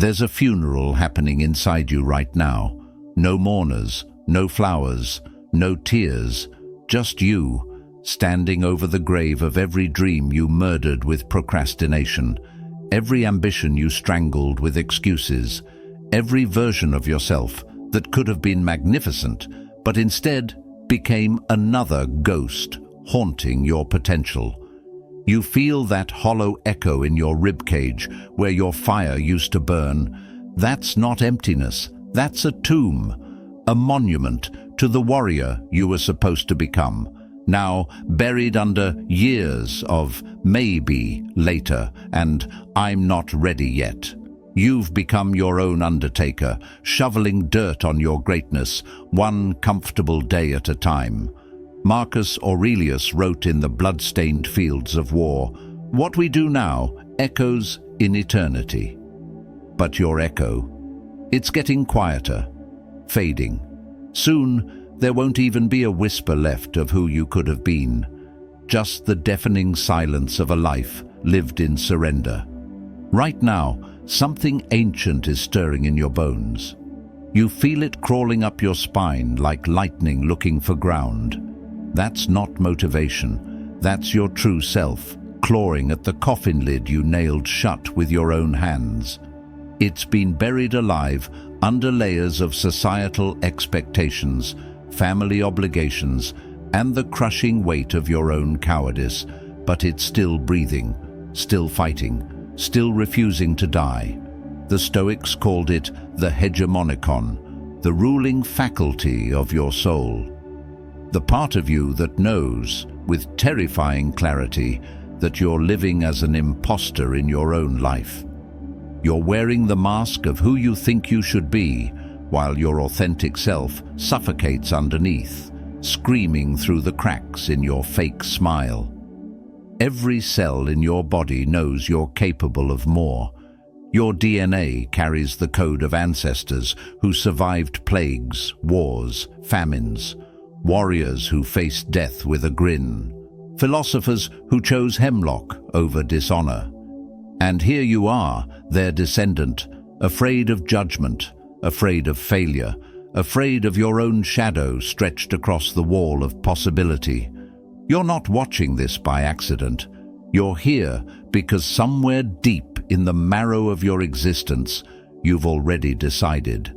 There's a funeral happening inside you right now. No mourners, no flowers, no tears, just you, standing over the grave of every dream you murdered with procrastination, every ambition you strangled with excuses, every version of yourself that could have been magnificent, but instead became another ghost haunting your potential. You feel that hollow echo in your ribcage where your fire used to burn. That's not emptiness, that's a tomb, a monument to the warrior you were supposed to become, now buried under years of maybe later and I'm not ready yet. You've become your own undertaker, shoveling dirt on your greatness, one comfortable day at a time. Marcus Aurelius wrote in the blood-stained fields of war, "What we do now echoes in eternity." But your echo, it's getting quieter, fading. Soon, there won't even be a whisper left of who you could have been, just the deafening silence of a life lived in surrender. Right now, something ancient is stirring in your bones. You feel it crawling up your spine like lightning looking for ground. That's not motivation. That's your true self, clawing at the coffin lid you nailed shut with your own hands. It's been buried alive under layers of societal expectations, family obligations, and the crushing weight of your own cowardice, but it's still breathing, still fighting, still refusing to die. The Stoics called it the hegemonikon, the ruling faculty of your soul. The part of you that knows, with terrifying clarity, that you're living as an imposter in your own life. You're wearing the mask of who you think you should be, while your authentic self suffocates underneath, screaming through the cracks in your fake smile. Every cell in your body knows you're capable of more. Your DNA carries the code of ancestors who survived plagues, wars, famines, warriors who faced death with a grin, philosophers who chose hemlock over dishonor. And here you are, their descendant, afraid of judgment, afraid of failure, afraid of your own shadow stretched across the wall of possibility. You're not watching this by accident. You're here because somewhere deep in the marrow of your existence, you've already decided.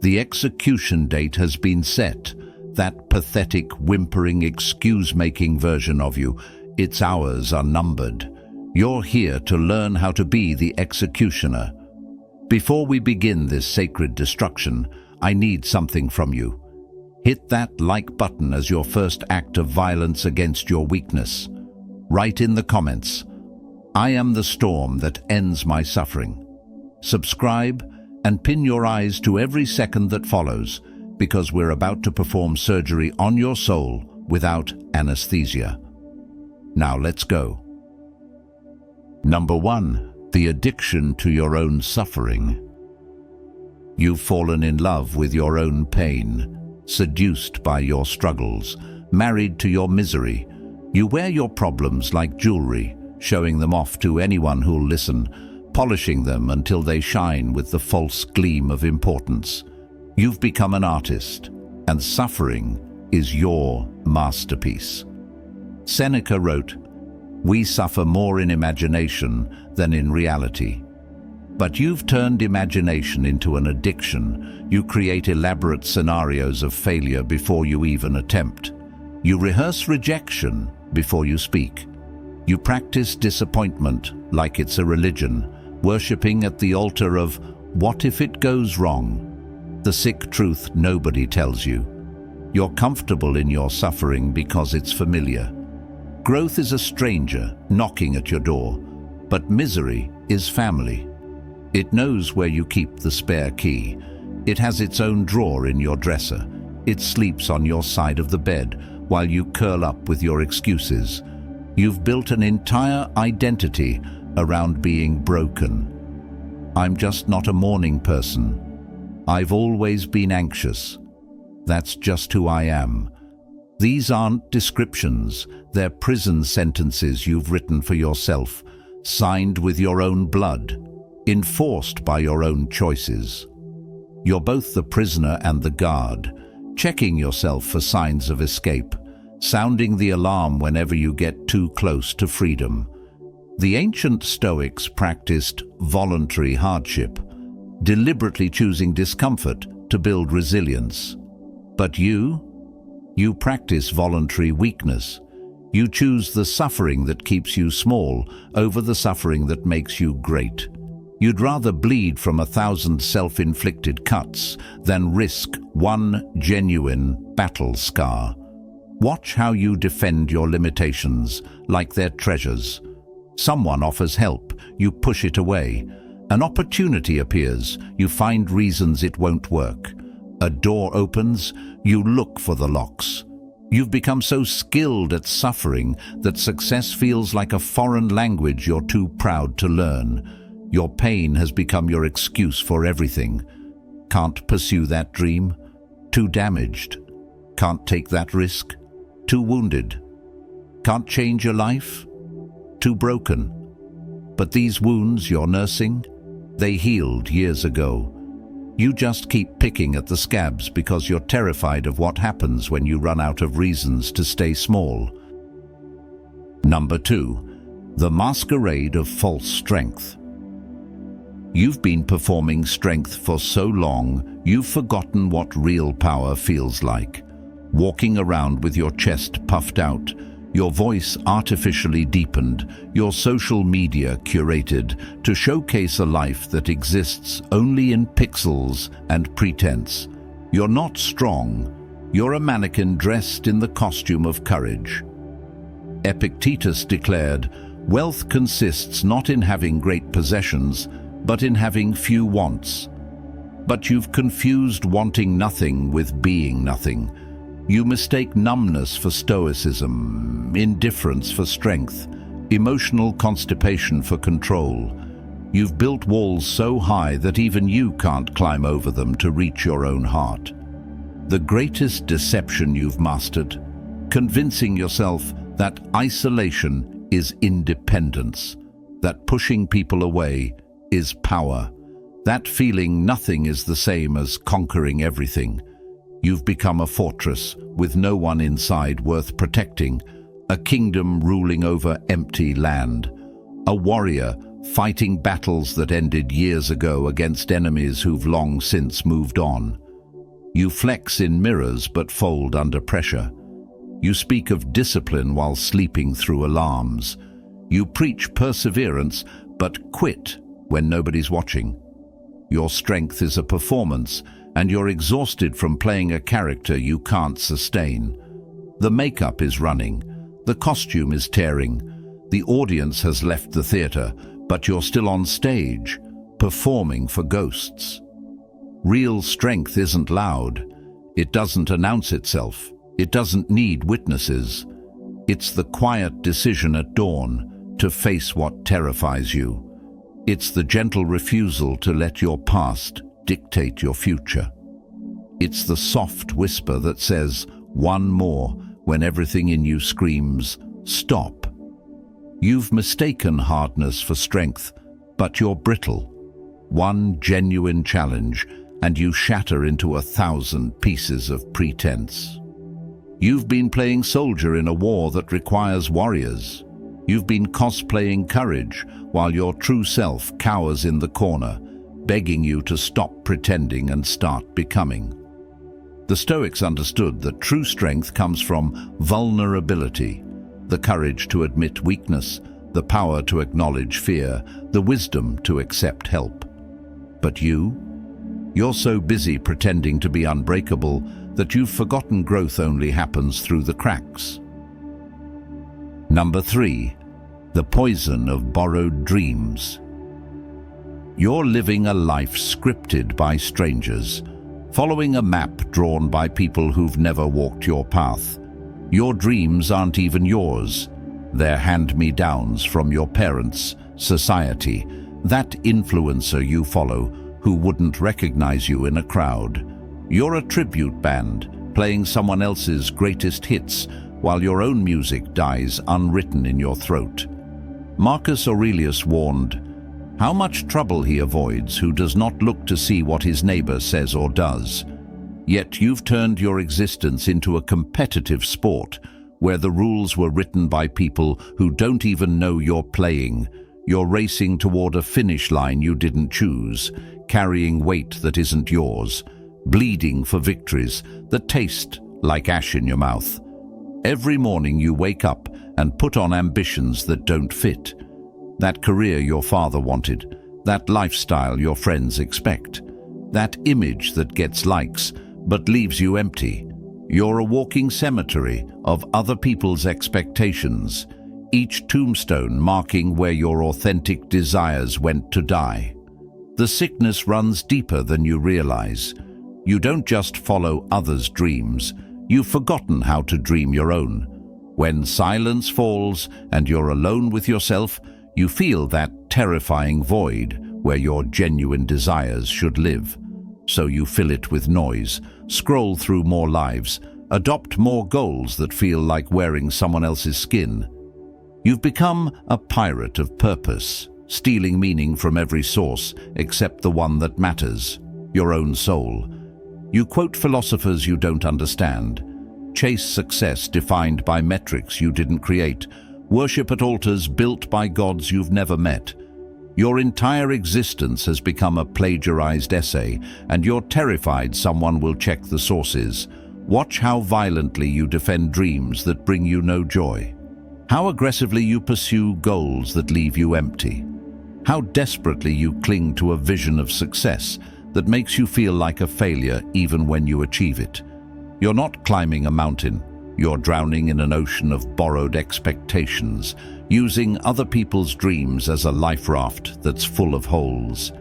The execution date has been set. That pathetic, whimpering, excuse-making version of you, its hours are numbered. You're here to learn how to be the executioner. Before we begin this sacred destruction, I need something from you. Hit that like button as your first act of violence against your weakness. Write in the comments, "I am the storm that ends my suffering." Subscribe and pin your eyes to every second that follows, because we're about to perform surgery on your soul without anesthesia. Now let's go. Number 1, the addiction to your own suffering. You've fallen in love with your own pain, seduced by your struggles, married to your misery. You wear your problems like jewelry, showing them off to anyone who'll listen, polishing them until they shine with the false gleam of importance. You've become an artist, and suffering is your masterpiece. Seneca wrote, "We suffer more in imagination than in reality." But you've turned imagination into an addiction. You create elaborate scenarios of failure before you even attempt. You rehearse rejection before you speak. You practice disappointment like it's a religion, worshipping at the altar of "what if it goes wrong?" The sick truth nobody tells you. You're comfortable in your suffering because it's familiar. Growth is a stranger knocking at your door, but misery is family. It knows where you keep the spare key. It has its own drawer in your dresser. It sleeps on your side of the bed while you curl up with your excuses. You've built an entire identity around being broken. I'm just not a morning person. I've always been anxious. That's just who I am. These aren't descriptions, they're prison sentences you've written for yourself, signed with your own blood. enforced by your own choices. You're both the prisoner and the guard, checking yourself for signs of escape, sounding the alarm whenever you get too close to freedom. The ancient Stoics practiced voluntary hardship, deliberately choosing discomfort to build resilience. But you practice voluntary weakness. You choose the suffering that keeps you small over the suffering that makes you great. You'd rather bleed from 1,000 self-inflicted cuts than risk one genuine battle scar. Watch how you defend your limitations like they're treasures. Someone offers help, you push it away. An opportunity appears, you find reasons it won't work. A door opens, you look for the locks. You've become so skilled at suffering that success feels like a foreign language you're too proud to learn. Your pain has become your excuse for everything. Can't pursue that dream? Too damaged. Can't take that risk? Too wounded. Can't change your life? Too broken. But these wounds you're nursing, they healed years ago. You just keep picking at the scabs because you're terrified of what happens when you run out of reasons to stay small. Number 2, the masquerade of false strength. You've been performing strength for so long, you've forgotten what real power feels like. Walking around with your chest puffed out, your voice artificially deepened, your social media curated to showcase a life that exists only in pixels and pretense. You're not strong. You're a mannequin dressed in the costume of courage. Epictetus declared, "Wealth consists not in having great possessions, but in having few wants." But you've confused wanting nothing with being nothing. You mistake numbness for stoicism, indifference for strength, emotional constipation for control. You've built walls so high that even you can't climb over them to reach your own heart. The greatest deception you've mastered, convincing yourself that isolation is independence, that pushing people away is power, that feeling nothing is the same as conquering everything. You've become a fortress with no one inside worth protecting, a kingdom ruling over empty land, a warrior fighting battles that ended years ago against enemies who've long since moved on. You flex in mirrors but fold under pressure. You speak of discipline while sleeping through alarms. You preach perseverance but quit when nobody's watching. Your strength is a performance, and you're exhausted from playing a character you can't sustain. The makeup is running, the costume is tearing, the audience has left the theater, but you're still on stage, performing for ghosts. Real strength isn't loud. It doesn't announce itself. It doesn't need witnesses. It's the quiet decision at dawn to face what terrifies you. It's the gentle refusal to let your past dictate your future. It's the soft whisper that says, "One more," when everything in you screams, "Stop." You've mistaken hardness for strength, but you're brittle. One genuine challenge, and you shatter into 1,000 pieces of pretense. You've been playing soldier in a war that requires warriors. You've been cosplaying courage while your true self cowers in the corner, begging you to stop pretending and start becoming. The Stoics understood that true strength comes from vulnerability, the courage to admit weakness, the power to acknowledge fear, the wisdom to accept help. But you're so busy pretending to be unbreakable that you've forgotten growth only happens through the cracks. Number 3, the poison of borrowed dreams. You're living a life scripted by strangers, following a map drawn by people who've never walked your path. Your dreams aren't even yours. They're hand-me-downs from your parents, society, that influencer you follow who wouldn't recognize you in a crowd. You're a tribute band, playing someone else's greatest hits while your own music dies unwritten in your throat. Marcus Aurelius warned, How much trouble he avoids who does not look to see what his neighbor says or does. Yet you've turned your existence into a competitive sport where the rules were written by people who don't even know you're playing. You're racing toward a finish line you didn't choose, carrying weight that isn't yours, bleeding for victories that taste like ash in your mouth. Every morning you wake up and put on ambitions that don't fit. That career your father wanted, that lifestyle your friends expect, that image that gets likes but leaves you empty. You're a walking cemetery of other people's expectations, each tombstone marking where your authentic desires went to die. The sickness runs deeper than you realize. You don't just follow others' dreams, you've forgotten how to dream your own. When silence falls and you're alone with yourself, you feel that terrifying void where your genuine desires should live. So you fill it with noise, scroll through more lives, adopt more goals that feel like wearing someone else's skin. You've become a pirate of purpose, stealing meaning from every source except the one that matters, your own soul. You quote philosophers you don't understand, chase success defined by metrics you didn't create, worship at altars built by gods you've never met. Your entire existence has become a plagiarized essay, and you're terrified someone will check the sources. Watch how violently you defend dreams that bring you no joy. How aggressively you pursue goals that leave you empty. How desperately you cling to a vision of success that makes you feel like a failure even when you achieve it. You're not climbing a mountain. You're drowning in an ocean of borrowed expectations, using other people's dreams as a life raft that's full of holes.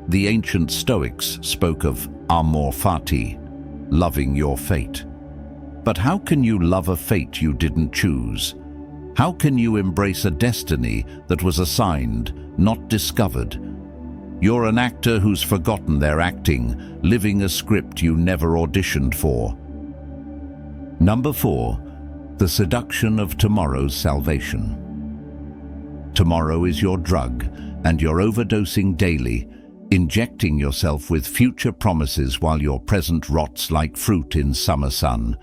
The ancient Stoics spoke of amor fati, loving your fate. But how can you love a fate you didn't choose? How can you embrace a destiny that was assigned, not discovered? You're an actor who's forgotten their acting, living a script you never auditioned for. Number 4, the seduction of tomorrow's salvation. Tomorrow is your drug, and you're overdosing daily, injecting yourself with future promises while your present rots like fruit in summer sun.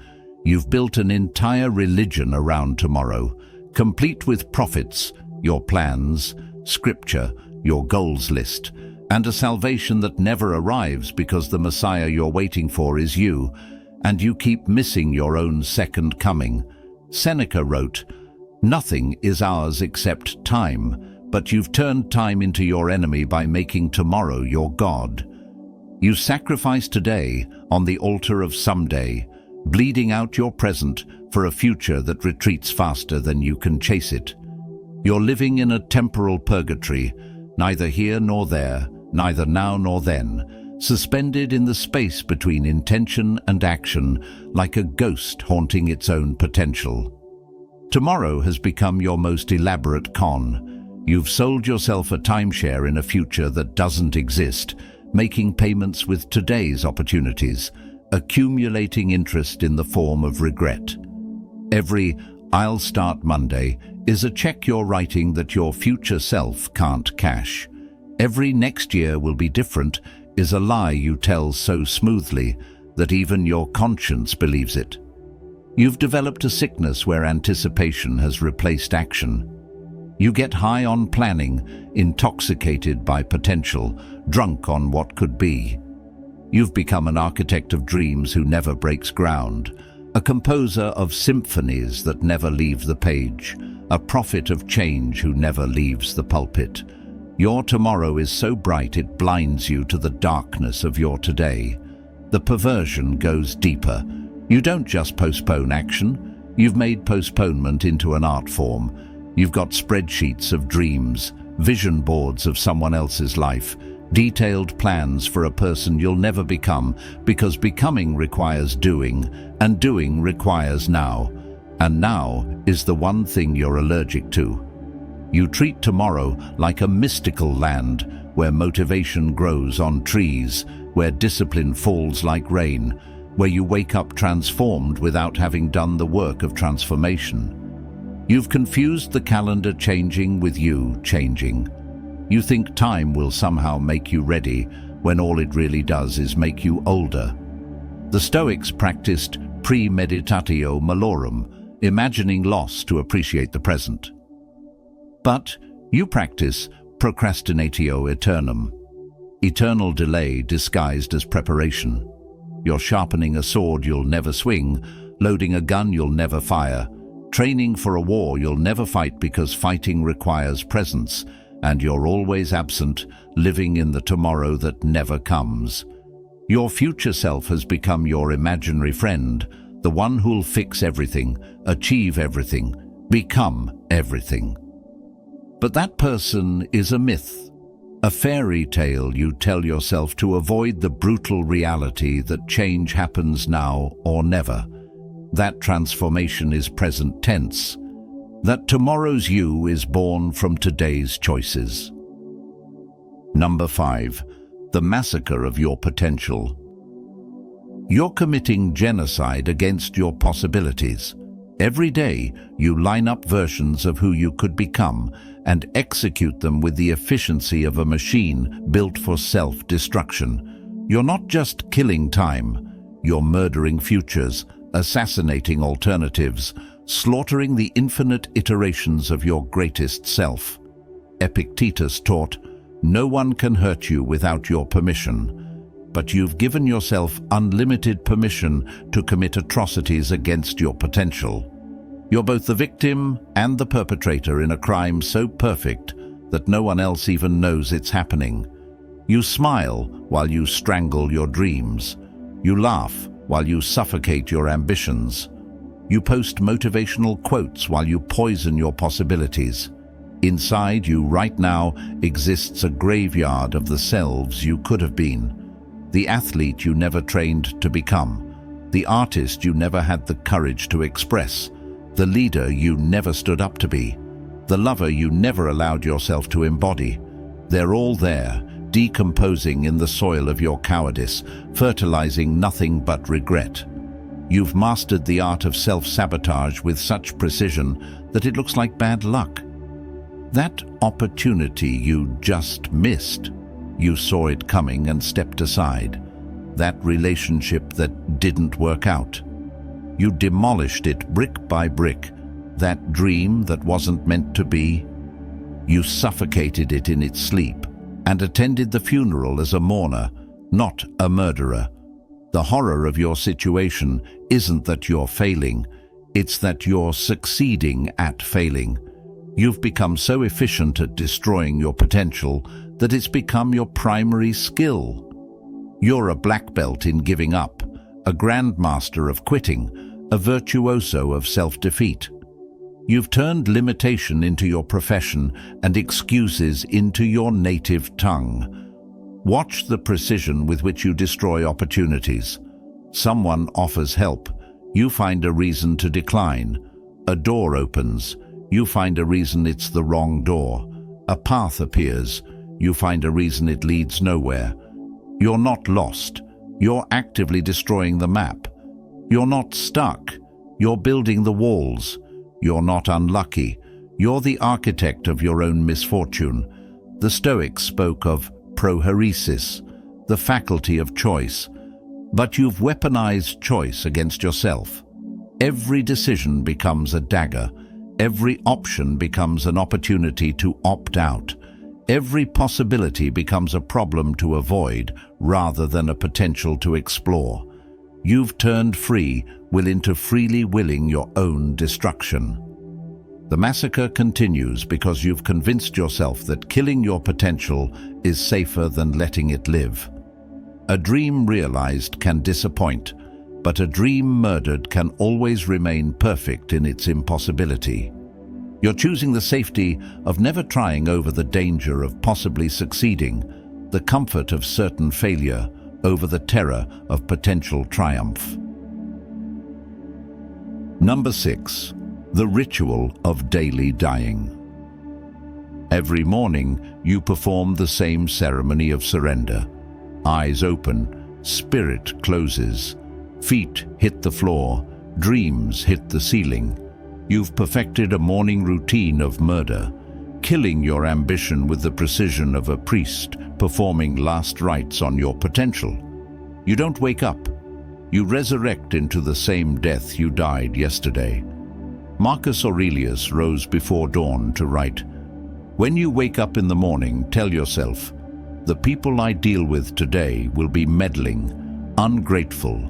You've built an entire religion around tomorrow, complete with prophets, your plans, scripture, your goals list, and a salvation that never arrives because the Messiah you're waiting for is you, and you keep missing your own second coming. Seneca wrote, "Nothing is ours except time, but you've turned time into your enemy by making tomorrow your God." You sacrifice today on the altar of someday, bleeding out your present for a future that retreats faster than you can chase it. You're living in a temporal purgatory, neither here nor there, neither now nor then, suspended in the space between intention and action, like a ghost haunting its own potential. Tomorrow has become your most elaborate con. You've sold yourself a timeshare in a future that doesn't exist, making payments with today's opportunities, accumulating interest in the form of regret. Every "I'll start Monday" is a check you're writing that your future self can't cash. Every "next year will be different" is a lie you tell so smoothly that even your conscience believes it. You've developed a sickness where anticipation has replaced action. You get high on planning, intoxicated by potential, drunk on what could be. You've become an architect of dreams who never breaks ground, a composer of symphonies that never leave the page, a prophet of change who never leaves the pulpit. Your tomorrow is so bright it blinds you to the darkness of your today. The perversion goes deeper. You don't just postpone action, you've made postponement into an art form. You've got spreadsheets of dreams, vision boards of someone else's life, detailed plans for a person you'll never become, because becoming requires doing, and doing requires now. And now is the one thing you're allergic to. You treat tomorrow like a mystical land where motivation grows on trees, where discipline falls like rain, where you wake up transformed without having done the work of transformation. You've confused the calendar changing with you changing. You think time will somehow make you ready, when all it really does is make you older. The Stoics practiced premeditatio malorum, imagining loss to appreciate the present. But you practice procrastinatio aeternum, eternal delay disguised as preparation. You're sharpening a sword you'll never swing, loading a gun you'll never fire, training for a war you'll never fight because fighting requires presence, and you're always absent, living in the tomorrow that never comes. Your future self has become your imaginary friend, the one who'll fix everything, achieve everything, become everything. But that person is a myth, a fairy tale you tell yourself to avoid the brutal reality that change happens now or never. That transformation is present tense, that tomorrow's you is born from today's choices. Number 5. The massacre of your potential. You're committing genocide against your possibilities. Every day, you line up versions of who you could become and execute them with the efficiency of a machine built for self-destruction. You're not just killing time, you're murdering futures, assassinating alternatives, slaughtering the infinite iterations of your greatest self. Epictetus taught, "No one can hurt you without your permission." But you've given yourself unlimited permission to commit atrocities against your potential. You're both the victim and the perpetrator in a crime so perfect that no one else even knows it's happening. You smile while you strangle your dreams. You laugh while you suffocate your ambitions. You post motivational quotes while you poison your possibilities. Inside you right now exists a graveyard of the selves you could have been. The athlete you never trained to become, the artist you never had the courage to express, the leader you never stood up to be, the lover you never allowed yourself to embody. They're all there, decomposing in the soil of your cowardice, fertilizing nothing but regret. You've mastered the art of self-sabotage with such precision that it looks like bad luck. That opportunity you just missed. You saw it coming and stepped aside. That relationship that didn't work out. You demolished it brick by brick. That dream that wasn't meant to be. You suffocated it in its sleep and attended the funeral as a mourner, not a murderer. The horror of your situation isn't that you're failing, it's that you're succeeding at failing. You've become so efficient at destroying your potential that it's become your primary skill. You're a black belt in giving up, a grandmaster of quitting, a virtuoso of self-defeat. You've turned limitation into your profession and excuses into your native tongue. Watch the precision with which you destroy opportunities. Someone offers help. You find a reason to decline. A door opens. You find a reason it's the wrong door. A path appears. You find a reason it leads nowhere. You're not lost. You're actively destroying the map. You're not stuck. You're building the walls. You're not unlucky. You're the architect of your own misfortune. The Stoics spoke of prohairesis, the faculty of choice. But you've weaponized choice against yourself. Every decision becomes a dagger. Every option becomes an opportunity to opt out. Every possibility becomes a problem to avoid rather than a potential to explore. You've turned free will into freely willing your own destruction. The massacre continues because you've convinced yourself that killing your potential is safer than letting it live. A dream realized can disappoint, but a dream murdered can always remain perfect in its impossibility. You're choosing the safety of never trying over the danger of possibly succeeding, the comfort of certain failure over the terror of potential triumph. Number 6. The ritual of daily dying. Every morning, you perform the same ceremony of surrender. Eyes open, spirit closes, feet hit the floor, dreams hit the ceiling. You've perfected a morning routine of murder, killing your ambition with the precision of a priest performing last rites on your potential. You don't wake up. You resurrect into the same death you died yesterday. Marcus Aurelius rose before dawn to write, "When you wake up in the morning, tell yourself, the people I deal with today will be meddling, ungrateful,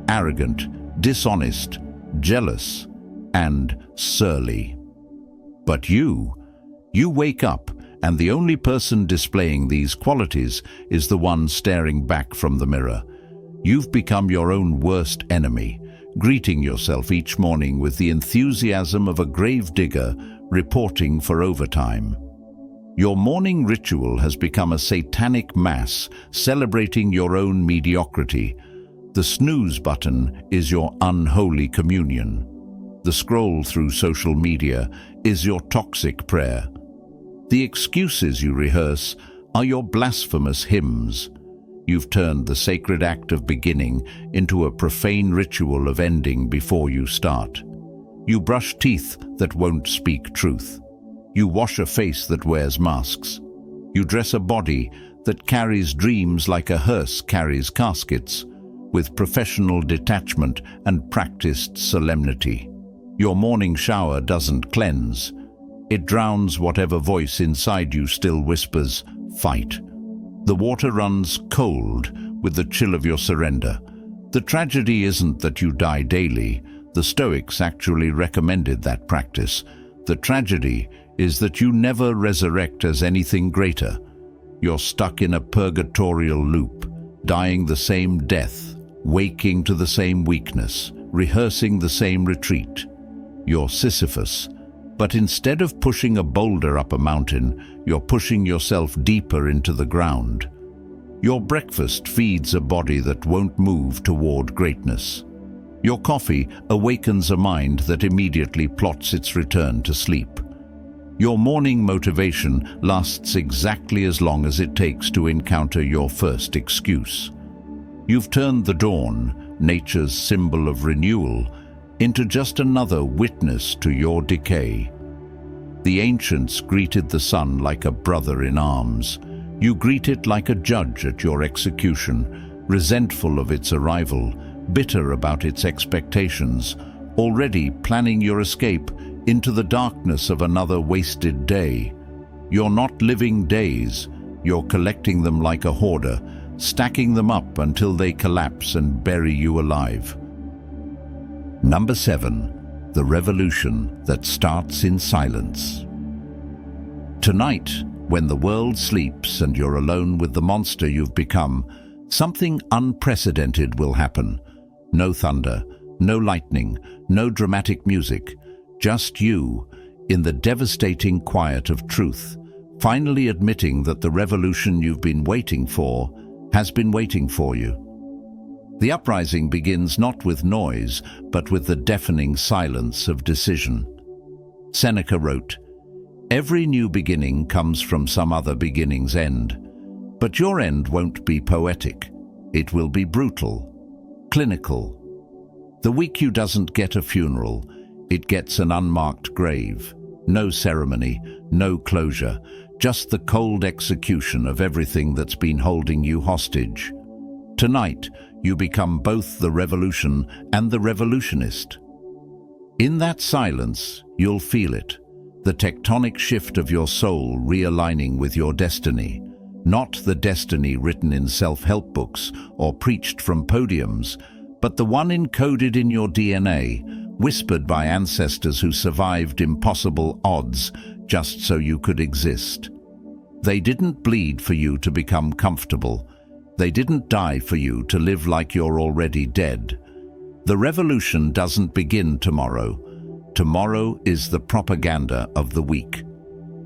arrogant, dishonest, jealous, and surly." But you wake up, and the only person displaying these qualities is the one staring back from the mirror. You've become your own worst enemy, greeting yourself each morning with the enthusiasm of a grave digger reporting for overtime. Your morning ritual has become a satanic mass celebrating your own mediocrity. The snooze button is your unholy communion. The scroll through social media is your toxic prayer. The excuses you rehearse are your blasphemous hymns. You've turned the sacred act of beginning into a profane ritual of ending before you start. You brush teeth that won't speak truth. You wash a face that wears masks. You dress a body that carries dreams like a hearse carries caskets, with professional detachment and practiced solemnity. Your morning shower doesn't cleanse. It drowns whatever voice inside you still whispers, "Fight." The water runs cold with the chill of your surrender. The tragedy isn't that you die daily. The Stoics actually recommended that practice. The tragedy is that you never resurrect as anything greater. You're stuck in a purgatorial loop, dying the same death, waking to the same weakness, rehearsing the same retreat. You're Sisyphus, but instead of pushing a boulder up a mountain, you're pushing yourself deeper into the ground. Your breakfast feeds a body that won't move toward greatness. Your coffee awakens a mind that immediately plots its return to sleep. Your morning motivation lasts exactly as long as it takes to encounter your first excuse. You've turned the dawn, nature's symbol of renewal, into just another witness to your decay. The ancients greeted the sun like a brother in arms. You greet it like a judge at your execution, resentful of its arrival, bitter about its expectations, already planning your escape into the darkness of another wasted day. You're not living days, you're collecting them like a hoarder, stacking them up until they collapse and bury you alive. Number 7. The revolution that starts in silence. Tonight, when the world sleeps and you're alone with the monster you've become, something unprecedented will happen. No thunder, no lightning, no dramatic music, just you, in the devastating quiet of truth, finally admitting that the revolution you've been waiting for has been waiting for you. The uprising begins not with noise, but with the deafening silence of decision. Seneca wrote, "Every new beginning comes from some other beginning's end. But your end won't be poetic. It will be brutal, clinical. The weak you doesn't get a funeral. It gets an unmarked grave. No ceremony, no closure, just the cold execution of everything that's been holding you hostage. Tonight, you become both the revolution and the revolutionist. In that silence, you'll feel it, the tectonic shift of your soul realigning with your destiny, not the destiny written in self-help books or preached from podiums, but the one encoded in your DNA, whispered by ancestors who survived impossible odds just so you could exist. They didn't bleed for you to become comfortable. They didn't die for you to live like you're already dead. The revolution doesn't begin tomorrow. Tomorrow is the propaganda of the weak.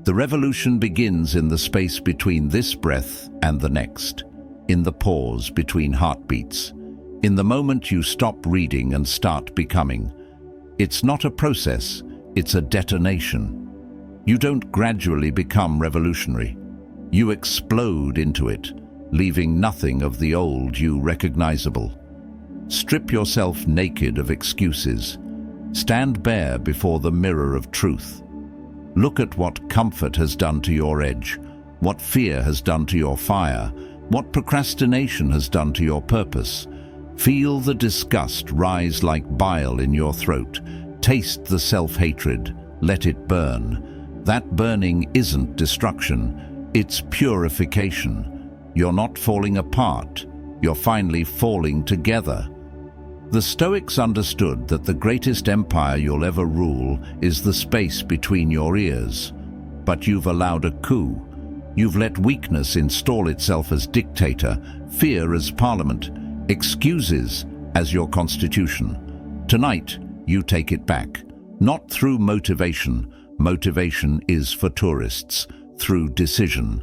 The revolution begins in the space between this breath and the next, in the pause between heartbeats, in the moment you stop reading and start becoming. It's not a process, it's a detonation. You don't gradually become revolutionary. You explode into it, leaving nothing of the old you recognizable. Strip yourself naked of excuses. Stand bare before the mirror of truth. Look at what comfort has done to your edge, what fear has done to your fire, what procrastination has done to your purpose. Feel the disgust rise like bile in your throat. Taste the self-hatred. Let it burn. That burning isn't destruction, it's purification. You're not falling apart, you're finally falling together. The Stoics understood that the greatest empire you'll ever rule is the space between your ears. But you've allowed a coup. You've let weakness install itself as dictator, fear as parliament, excuses as your constitution. Tonight, you take it back. Not through motivation. Motivation is for tourists. Through decision.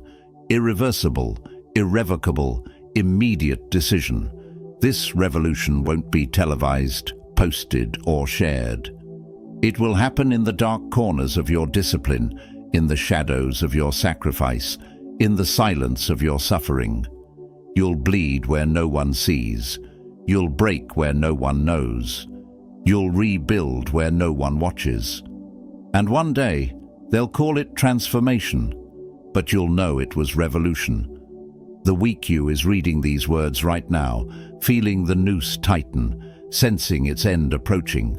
Irreversible, irrevocable, immediate decision. This revolution won't be televised, posted, or shared. It will happen in the dark corners of your discipline, in the shadows of your sacrifice, in the silence of your suffering. You'll bleed where no one sees. You'll break where no one knows. You'll rebuild where no one watches. And one day, they'll call it transformation, but you'll know it was revolution. The weak you is reading these words right now, feeling the noose tighten, sensing its end approaching.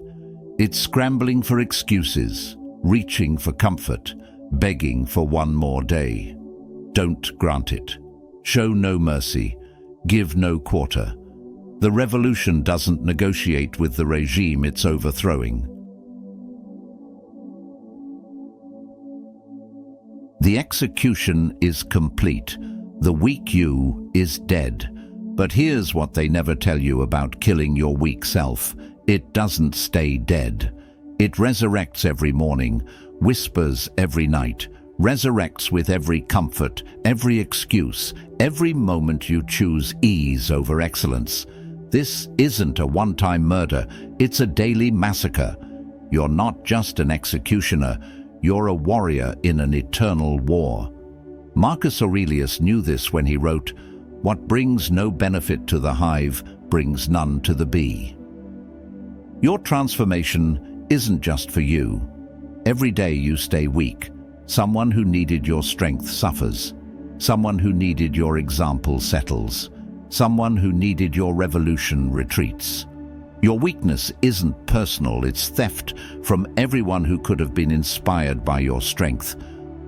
It's scrambling for excuses, reaching for comfort, begging for one more day. Don't grant it. Show no mercy. Give no quarter. The revolution doesn't negotiate with the regime it's overthrowing. The execution is complete. The weak you is dead. But here's what they never tell you about killing your weak self. It doesn't stay dead. It resurrects every morning, whispers every night, resurrects with every comfort, every excuse, every moment you choose ease over excellence. This isn't a one-time murder, it's a daily massacre. You're not just an executioner, you're a warrior in an eternal war. Marcus Aurelius knew this when he wrote, "What brings no benefit to the hive brings none to the bee." Your transformation isn't just for you. Every day you stay weak. Someone who needed your strength suffers. Someone who needed your example settles. Someone who needed your revolution retreats. Your weakness isn't personal, it's theft from everyone who could have been inspired by your strength.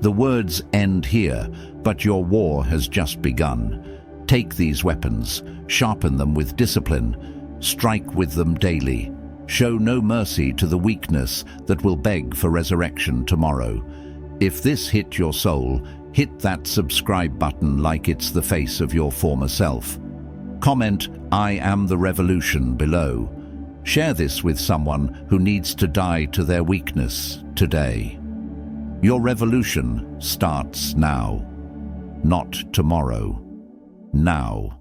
The words end here, but your war has just begun. Take these weapons, sharpen them with discipline, strike with them daily. Show no mercy to the weakness that will beg for resurrection tomorrow. If this hit your soul, hit that subscribe button like it's the face of your former self. Comment, "I am the revolution" below. Share this with someone who needs to die to their weakness today. Your revolution starts now, not tomorrow. Now.